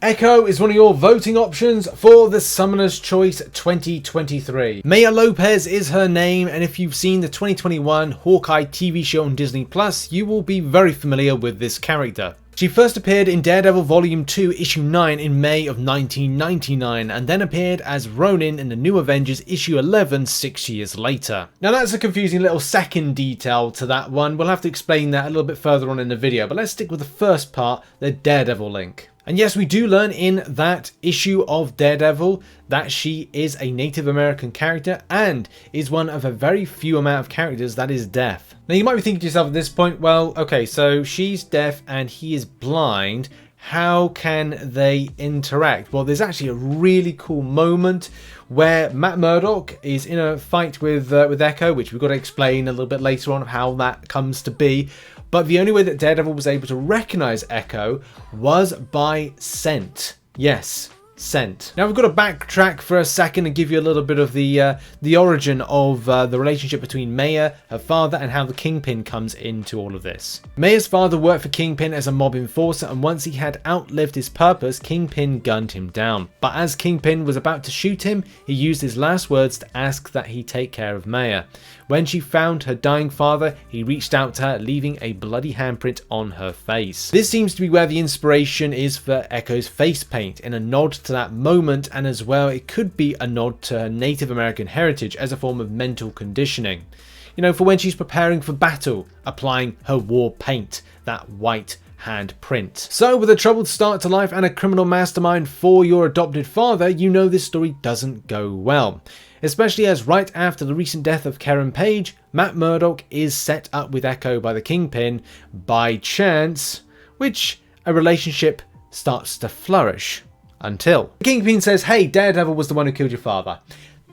Echo is one of your voting options for the Summoner's Choice 2023. Maya Lopez is her name, and if you've seen the 2021 Hawkeye TV show on Disney+, you will be very familiar with this character. She first appeared in Daredevil Volume 2, Issue 9 in May of 1999, and then appeared as Ronin in the New Avengers Issue 11 6 years later. Now that's a confusing little second detail to that one. We'll have to explain that a little bit further on in the video, but let's stick with the first part, the Daredevil link. And yes, we do learn in that issue of Daredevil that she is a Native American character and is one of a very few amount of characters that is deaf. Now you might be thinking to yourself at this point, well, okay, so she's deaf and he is blind. How can they interact? Well, there's actually a really cool moment where Matt Murdock is in a fight with Echo, which we've got to explain a little bit later on how that comes to be. But the only way that Daredevil was able to recognize Echo was by scent. Yes, scent. Now we've got to backtrack for a second and give you a little bit of the origin of the relationship between Maya, her father, and how the Kingpin comes into all of this. Maya's father worked for Kingpin as a mob enforcer, and once he had outlived his purpose, Kingpin gunned him down. But as Kingpin was about to shoot him, he used his last words to ask that he take care of Maya. When she found her dying father, he reached out to her, leaving a bloody handprint on her face. This seems to be where the inspiration is for Echo's face paint, in a nod to that moment, and as well it could be a nod to her Native American heritage as a form of mental conditioning. You know, for when she's preparing for battle, applying her war paint, that white handprint. So with a troubled start to life and a criminal mastermind for your adopted father, you know this story doesn't go well. Especially as right after the recent death of Karen Page, Matt Murdock is set up with Echo by the Kingpin by chance, which a relationship starts to flourish until the Kingpin says, hey, Daredevil was the one who killed your father.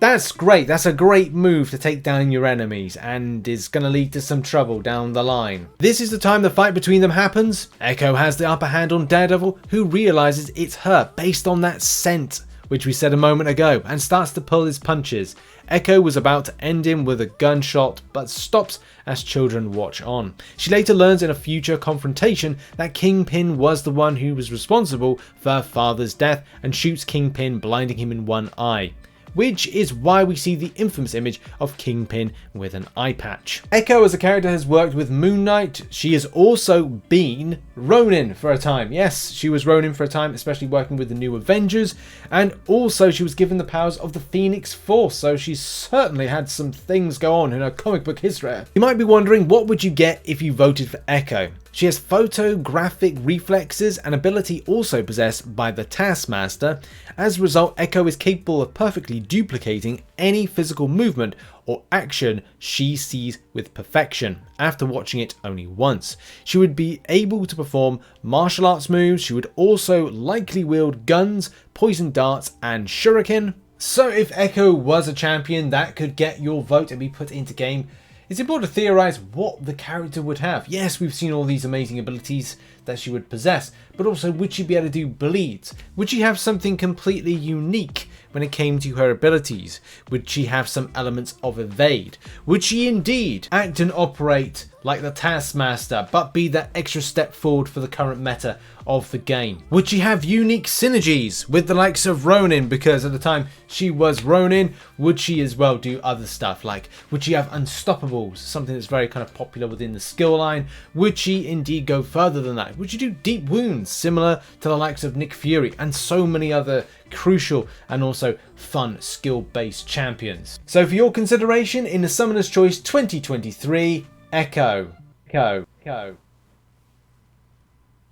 That's great, that's a great move to take down your enemies and is going to lead to some trouble down the line. This is the time the fight between them happens. Echo has the upper hand on Daredevil, who realizes it's her based on that scent, which we said a moment ago, and starts to pull his punches. Echo was about to end him with a gunshot, but stops as children watch on. She later learns in a future confrontation that Kingpin was the one who was responsible for her father's death and shoots Kingpin, blinding him in one eye, which is why we see the infamous image of Kingpin with an eye patch. Echo as a character has worked with Moon Knight. She has also been Ronin for a time. Yes, she was Ronin for a time, especially working with the New Avengers, and also she was given the powers of the Phoenix Force, so she's certainly had some things go on in her comic book history. You might be wondering, what would you get if you voted for Echo? She has photographic reflexes, an ability also possessed by the Taskmaster. As a result, Echo is capable of perfectly duplicating any physical movement or action she sees with perfection after watching it only once. She would be able to perform martial arts moves. She would also likely wield guns, poison darts, and shuriken. So if Echo was a champion that could get your vote and be put into game, it's important to theorize what the character would have. Yes, we've seen all these amazing abilities that she would possess, but also would she be able to do bleeds? Would she have something completely unique when it came to her abilities? Would she have some elements of evade? Would she indeed act and operate like the Taskmaster, but be that extra step forward for the current meta of the game? Would she have unique synergies with the likes of Ronin, because at the time she was Ronin? Would she as well do other stuff, like would she have Unstoppables, something that's very kind of popular within the skill line? Would she indeed go further than that? Would she do deep wounds similar to the likes of Nick Fury and so many other crucial and also fun skill-based champions? So for your consideration in the Summoner's Choice 2023, Echo.